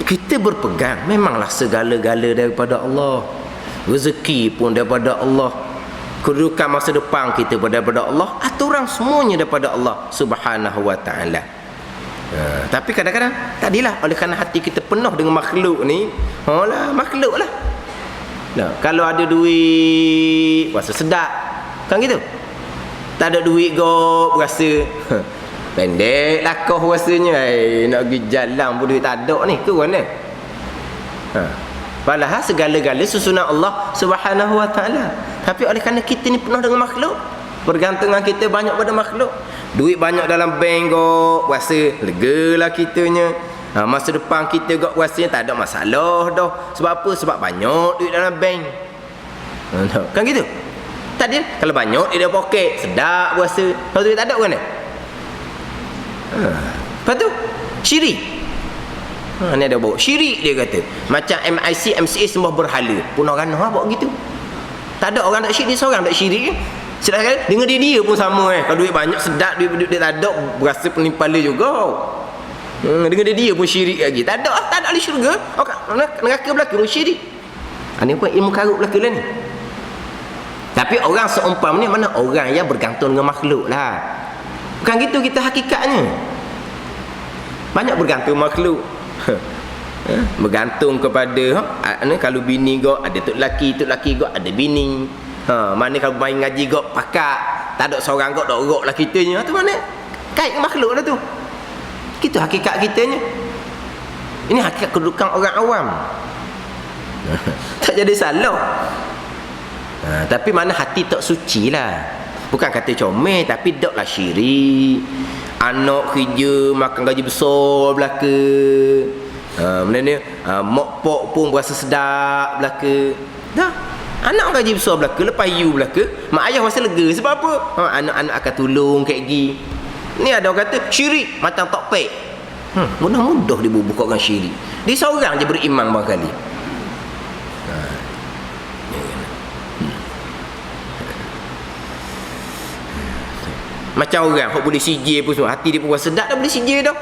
Kita berpegang memanglah segala-gala daripada Allah. Rezeki pun daripada Allah. Kedudukan masa depan kita daripada Allah. Aturan semuanya daripada Allah Subhanahu wa ta'ala. Tapi kadang-kadang tadilah oleh kerana hati kita penuh dengan makhluk ni. Makhluk lah. Kalau ada duit rasa sedap. Kan gitu? Tak ada duit berasa pendek lakoh rasanya. Nak pergi jalan pun duit tak ada ni ke mana? Padahal segala-gala susunan Allah Subhanahu wa ta'ala. Tapi oleh kerana kita ni penuh dengan makhluk, bergantungan kita banyak pada makhluk. Duit banyak dalam bank rasa legalah kitanya. Masa depan kita rasanya tak ada masalah dah. Sebab apa? Sebab banyak duit dalam bank. Kan gitu? Tadi kalau banyak duit dalam poket sedap rasa. Kalau duit tak ada kan? Lepas tu syirik. Ni ada bawa syirik dia kata. Macam MIC, MCA sembah berhala. Pun orang bawa gitu. Tak ada orang tak syirik, dia seorang tak syirik. Sedangkan dengan dia pun sama Kalau duit banyak sedap, duit tak ada berasa penimpala juga. Dengan dia pun syirik lagi. Tak ada ahli syurga. Neraka belaka pun syirik. Ini pun ilmu karut belaka lah ni. Tapi orang seumpam ni mana orang yang bergantung dengan makhluk lah. Bukan gitu kita hakikatnya. Banyak bergantung makhluk. Bergantung kepada kalau bini ada tok laki ada bini. Mana kalau main ngaji pakak, tak ada seorang dak orok lah kitanya. Tu mana? Kait makhluk lah tu. Kita hakikat kitanya. Ini hakikat kedudukan orang awam. Tak jadi salah. Tapi mana hati tak suci lah. Bukan kata comel, tapi daklah syirik. Anak kerja makan gaji besar belaka. Benda ni mak pok pun berasa sedap belaka. Dah. Anak gaji besar belaka, lepas you belaka, mak ayah rasa lega. Sebab apa? Anak-anak akan tolong kat gigi. Ni ada orang kata syirik macam tak pek. Mudah-mudah dia buka dengan syirik. Dia seorang je beriman barangkali. Macam orang hok boleh CJ pun semua, hati dia pun rasa sedap dah boleh CJ dah.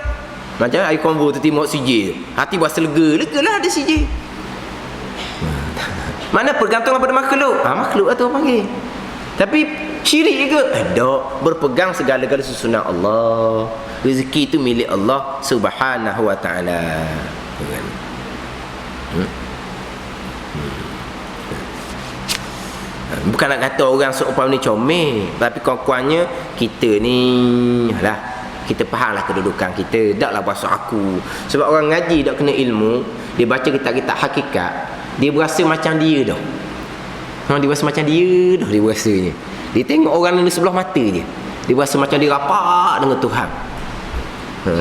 Macam air combo tu timur CJ, hati berasa legalah ada CJ. Mana pergantungan pada makhluk? Makhluk lah tu orang panggil. Tapi syirik ke? Tak. Berpegang segala-gala susunan Allah. Rezeki itu milik Allah Subhanahu wa ta'ala. Bukan nak kata orang seumpama ni comel, tapi kurang-kurangnya kita ni kita fahamlah kedudukan kita. Taklah bahasa aku. Sebab orang ngaji tak kena ilmu, dia baca kitab-kitab hakikat, dia berasa macam dia dah. Dia berasa macam dia dah, dia berasanya. Dia tengok orang ni sebelah mata je, dia berasa macam dia rapat dengan Tuhan.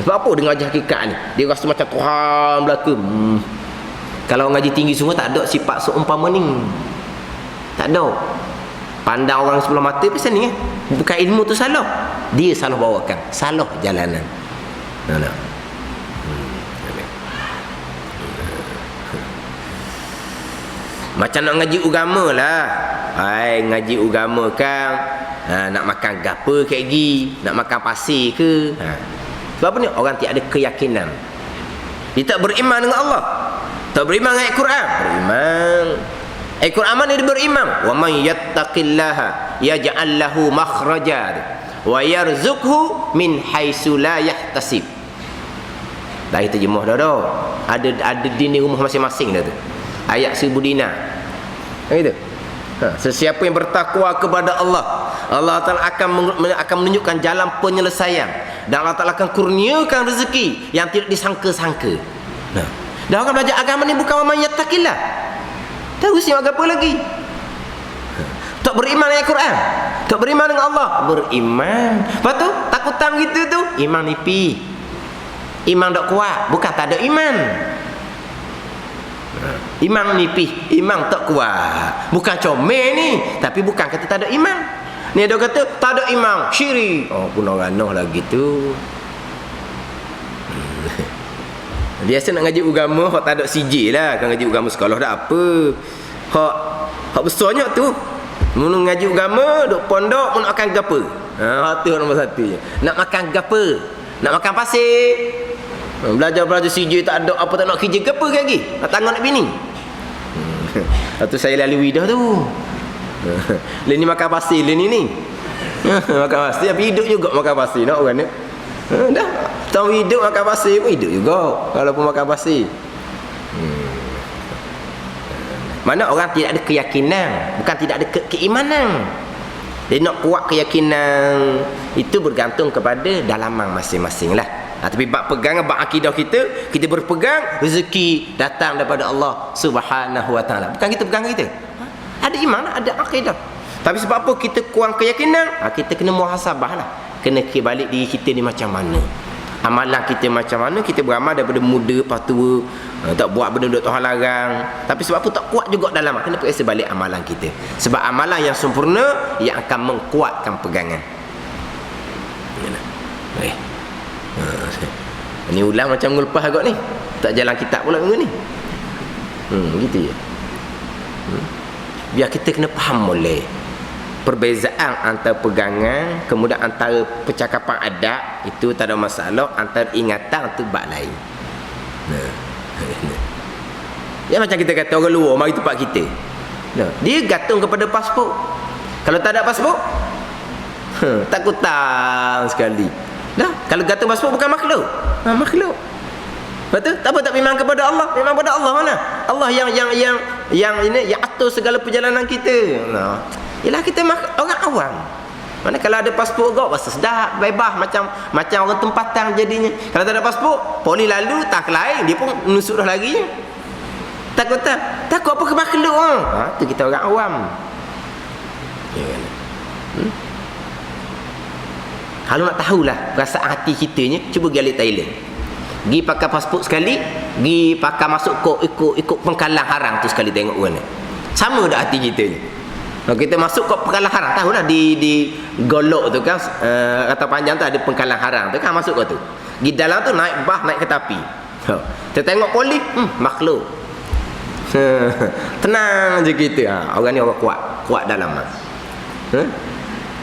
Sebab apa dia ngaji hakikat ni? Dia rasa macam Tuhan belaka. Kalau ngaji tinggi semua tak ada sifat seumpama ni. Tak ada. Pandang orang sebelah mata pasal ni bukan ilmu tu salah. Dia salah bawakan, salah jalanan. Macam nak ngaji agama lah. Ngaji agama kan nak makan gapa kat gigi, nak makan pasir ke? Sebab apa ni? Orang tiada keyakinan. Dia tak beriman dengan Allah. Tak beriman dengan Al-Quran. Beriman. Al-Quran mana dia beriman? Wa man yattaqillaha yaj'al lahu makhraja wa yarzuqhu min haitsu la yahtasib. Dah terjemah dah. Ada din di rumah masing-masing dah tu. Ayat 1000 dinar. Gitu. Sesiapa yang bertakwa kepada Allah, Allah Ta'ala akan menunjukkan jalan penyelesaian, dan Allah Ta'ala akan kurniakan rezeki yang tidak disangka-sangka. Dah orang belajar agama ni bukan orang yattaqillah. Tahu siapa agama lagi? Tak beriman dengan Quran, tak beriman dengan Allah, beriman. Lepas tu takutan gitu tu, iman nipi. Iman tak kuat, bukan tak ada iman. Iman nipih, iman tak kuat. Bukan comel ni, tapi bukan kata tak ada iman. Ni ada kata tak ada iman, syirik. Oh, pun orang noh lagi tu. Biasa nak ngaji agama hak tak ada CJ lah. Kan ngaji agama sekolah dah apa. Hak besarnya tu. Mun ngaji agama duk pondok mun akan gapo? Ha, tu nombor 1 je. Nak makan gapo? Nak makan pasir. Belajar-belajar CJ tak ada apa, tak nak kerja ke apa lagi? Nak tanggung nak bini. Lepas tu saya lalui dah tu. Lain ni makan pasir, lain ni. Makan pasir, tapi hidup juga makan pasir. Nak orang ni. Dah. Tahu hidup makan pasir pun hidup juga. Walaupun makan pasir. Mana orang tidak ada keyakinan. Bukan tidak ada keimanan. Dia nak kuat keyakinan. Itu bergantung kepada dalaman masing-masing lah. Tapi bab pegangan, bab akidah kita berpegang, rezeki datang daripada Allah Subhanahu wa taala. Bukan kita pegang kita. Ada iman, ada akidah. Tapi sebab apa kita kurang keyakinan? Kita kena muhasabah lah. Kena balik diri kita ni macam mana. Amalan kita macam mana. Kita beramal daripada muda lepas tua, tak buat benda-benda Tuhan larang. Tapi sebab apa tak kuat juga dalam, kena periksa balik amalan kita. Sebab amalan yang sempurna yang akan mengkuatkan pegangan. Ni ulang macam ngulpah agak ni. Tak jalan kitab pula minggu ni. Gitu je. Biar kita kena faham boleh perbezaan antara pegangan, kemudian antara percakapan adab, itu tak ada masalah. Antara ingatan tu bab lain. Ya macam kita kata orang luar mari tempat kita. Dia gantung kepada pasport. Kalau tak ada pasport, takutan sekali. Dah, kalau gantung pasport bukan makhluk. Makhluk. Betul? Tak apa, tak memang kepada Allah. Memang kepada Allah mana? Allah yang ini yang atur segala perjalanan kita. Nah, ialah kita orang awam. Mana kalau ada pasport gak rasa sedap, bebas macam orang tempatan jadinya. Kalau tak ada pasport, poli lalu tak lain, dia pun nusuk dah lagi. Takut tak? Takut apa ke makhluk? Tu kita orang awam. Kalau nak tahulah perasaan hati kitanya, cuba pergi balik Thailand. Pergi pakai pasport sekali, pergi pakai masuk ikut pengkalang harang tu sekali, tengok mana. Sama dah hati kita ni. Kalau kita masuk ke pengkalang harang, tahulah di Golok tu kan, kata panjang tu ada pengkalang harang tu kan, masuk ke tu. Di dalam tu naik bah, naik ke tepi. Kita tengok polis, makhluk. Tenang je kita. Orang ni orang kuat dalam.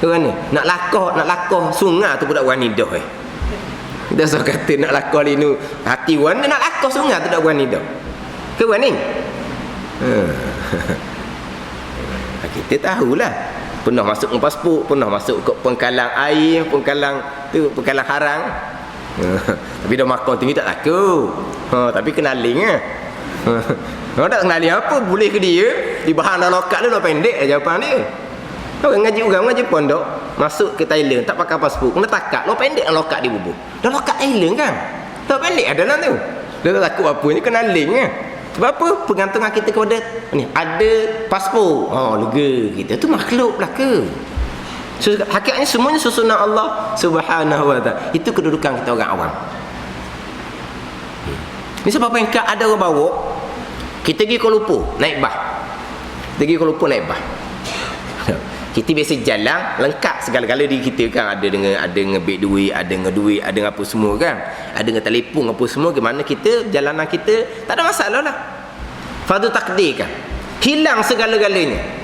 Orang ni nak lakah sungai tu budak wani dah. Dia so kata nak lakah linu hati wan nak lakah sungai tu dak wani dah. Ke wani? Kita tahulah. Pernah masuk ke pasport, pernah masuk ke pengkalang air, pengkalang harang. Tapi dah makan tinggi tak takut. Tapi kenaling Orang tak kenali apa, boleh ke dia? Di bahan dah lokat dia dah pendek jawapan dia. Orang ngaji pondok, masuk ke Thailand tak pakai pasport, kena takat, lo pendek lokat di bubur. Dah lokat Thailand kan? Tak pendek ada dalam tu. Dia tak takut apa ni, kena link kan? Sebab apa? Pergantungan kita kepada ni, ada pasport. Lega kita tu makhluk belaka. So, hakikatnya semuanya susunan Allah Subhanahu wa taala. Itu kedudukan kita orang awam. Ni sebab apa yang ada orang bawa, kita pergi Kuala Lumpur naik bah. Kita pergi Kuala Lumpur naik bah. Kita biasa jalan lengkap segala-gala diri kita kan, ada dengan bil duit, ada dengan duit, ada dengan apa semua kan, ada dengan telefon apa semua. Gimana kita jalanan kita tak ada masalah lah. Fardu takdir kan, hilang segala-galanya.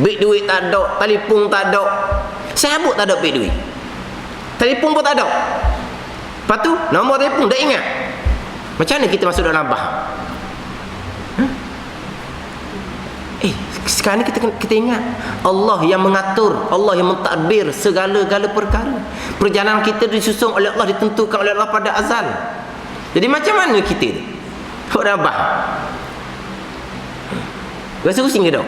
Bil duit tak ada, telefon tak ada, sabuk tak ada bil duit, telefon pun tak ada. Lepas tu nombor telefon dah ingat. Macam mana kita masuk dalam bah? Sekarang ni kita ingat Allah yang mengatur, Allah yang mentadbir segala-gala perkara. Perjalanan kita disusun oleh Allah, ditentukan oleh Allah pada azal. Jadi macam mana kita ni? Orang abah. Rasa rusing ke tak?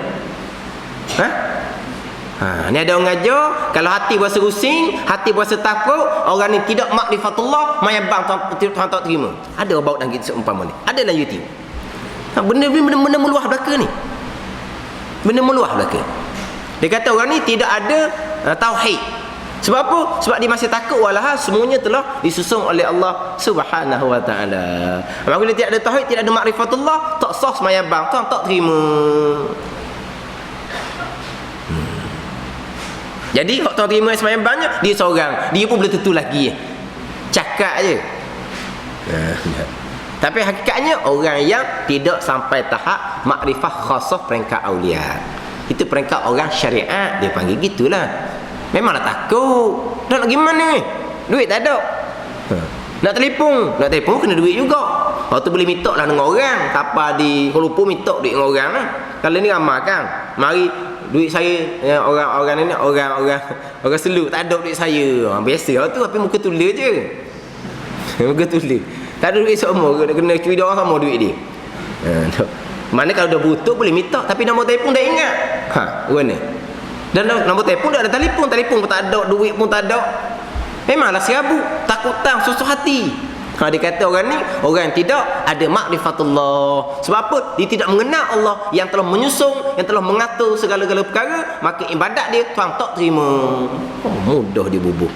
Ni ada orang ngajar, kalau hati berasa rusing, hati berasa takut, orang ni tidak makrifatullah, mayabang Tuhan tak terima. Ada orang bawa dalam kita seumpama ni. Ada dalam YouTube. Benda meluah belaka ni. Benda meluah belaka. Dia kata orang ni tidak ada tauhid. Sebab apa? Sebab dia masih takut walahal semuanya telah disusun oleh Allah Subhanahu wa taala. Apabila tidak ada tauhid, tidak ada makrifatullah, tak sah semayabang, Tuhan tak terima. Jadi hak Tuhan terima semayabangnya dia seorang. Dia pun belum tentu lagi. Cakap je. Tapi hakikatnya orang yang tidak sampai tahap makrifah khasah peringkat aulia. Itu peringkat orang syariat, dia panggil gitulah. Memanglah takut. Nak gimana? Duit tak ada. Nak telefon kena duit juga. Lepas tu boleh minta lah dengan orang. Tapa di Kuala Lumpur minta duit dengan orang lah. Kalau ni ramai kan. Mari duit saya orang seluk tak ada duit saya. Biasa lah tu, tapi muka tulis je. Muka tulis. Tak ada duit semua, kena curi dia orang sama duit dia. Mana kalau dah butuh boleh minta, tapi nombor telefon dah ingat. Mana? Dan nombor telefon dah ada telefon pun tak ada, duit pun tak ada. Memanglah serabut, takutan, susah hati. Dia kata orang ni orang yang tidak ada makrifatullah. Sebab apa? Dia tidak mengenal Allah yang telah menyusun, yang telah mengatur segala-gala perkara, maka ibadat dia Tuhan tak terima. Mudah dia bubuh.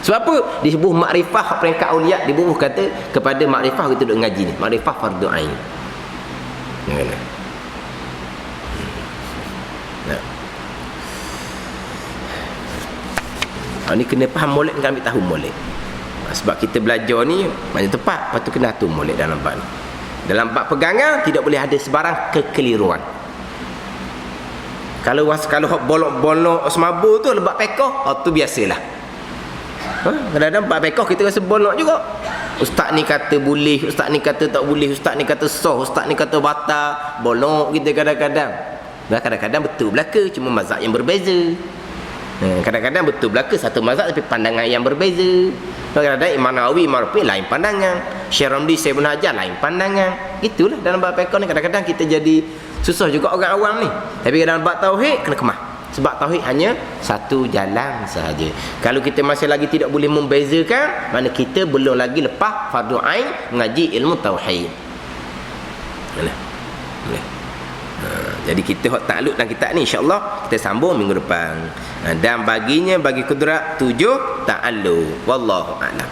Sebab apa? Disebut makrifah peringkat aulia, dibubuh kata kepada makrifah kita duk ngaji ni, makrifah fardu ain. Ni kena faham molek, kena ambil tahu molek. Sebab kita belajar ni macam tepat, lepas tu kena atur molek dalam bab ni. Dalam bab pegangan tidak boleh ada sebarang kekeliruan. Kalau bolok-bolok semabur tu lebat pekoh, tu biasalah. Kadang-kadang bab pekoh kita rasa bolok juga. Ustaz ni kata boleh, ustaz ni kata tak boleh, ustaz ni kata sah, ustaz ni kata batal. Bolok kita kadang-kadang. Dan kadang-kadang betul belaka, cuma mazhab yang berbeza. Kadang-kadang betul belaka satu mazhab tapi pandangan yang berbeza. Kadang-kadang Imam Nawawi, Imam Rafi lain pandangan, Syekh Ramli, Syekh Ibn Hajar lain pandangan. Itulah dalam bab fiqh ni kadang-kadang kita jadi susah juga orang awam ni. Tapi dalam bab tauhid kena kemah. Sebab tauhid hanya satu jalan sahaja. Kalau kita masih lagi tidak boleh membezakan, mana kita belum lagi lepas fardu ain mengaji ilmu tauhid. Boleh. Jadi kita hok takluk dalam kitab ni, insya-Allah kita sambung minggu depan. Dan bagi kudrat 7 ta'allu. Wallahu a'lam.